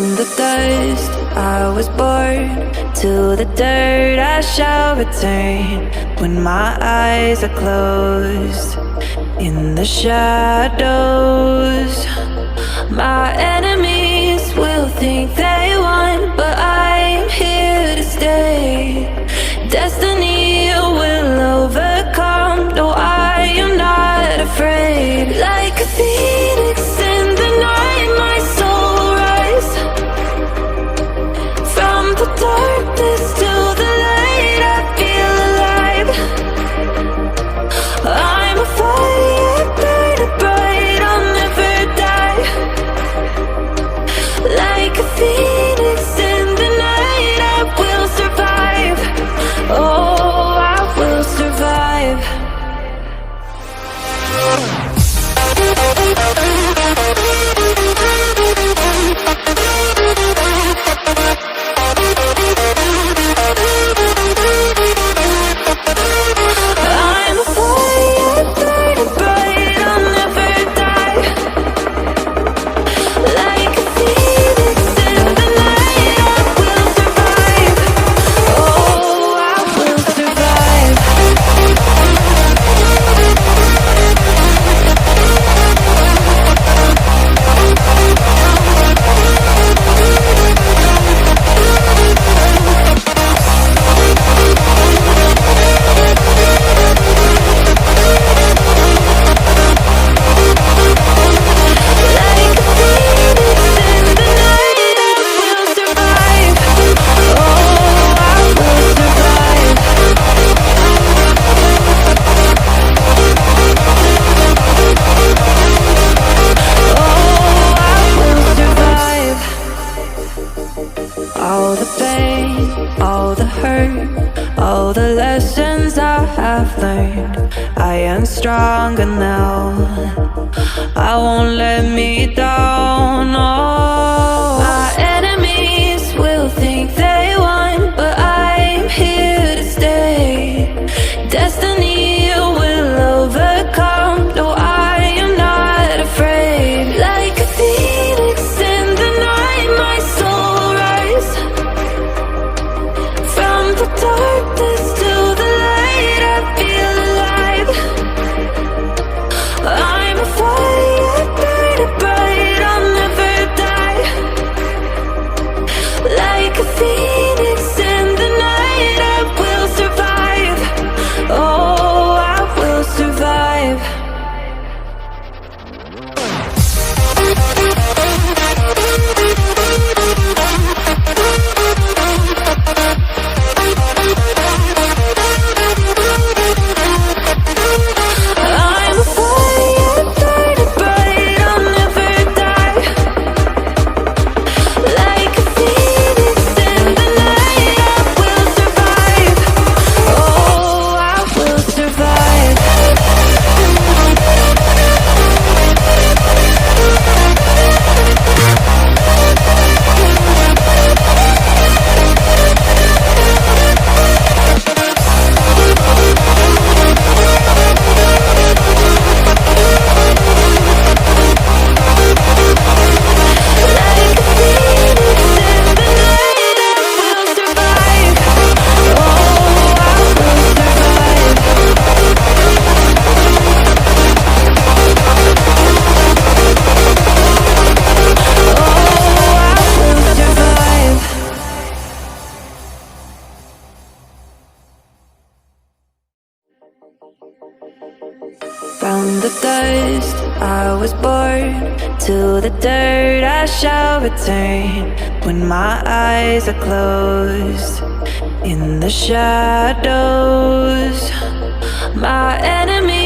From the dust I was born, to the dirt I shall return. When my eyes are closed, in the shadows, my enemies will think they won, but I'm here to stay. Destiny will overcome, no, I am not afraid. Like a phoenix in the night, my soul rise. From the darkness to the light, I feel alive. I'm a fire, burning bright, I'll never die. Like a phoenix in the night, I will survive. Oh, I will survive. I'm a fire, burning bright, I'll never die. Like a phoenix in the night, I will survive. Oh, I will survive. All the pain, all the hurt, all the lessons I have learned, I am stronger now. I won't let me down. Oh, my enemies will think they won, but I'm here to stay. Destiny will overcome, no, I am not afraid. Like a phoenix in the night, my soul rise. From the darkness to the light, I feel alive. I'm a fire, burning bright, I'll never die. Like a phoenix in the night, I will survive. Oh, I will survive. I'm a fire, burning bright, I'll never die. Like a phoenix in the night, I will survive. Oh, I will survive. Like a phoenix in the night, I will survive. Oh, I will survive. Oh, I will survive. From the dust I was born, to the dirt I shall return. When my eyes are closed, in the shadows, my enemy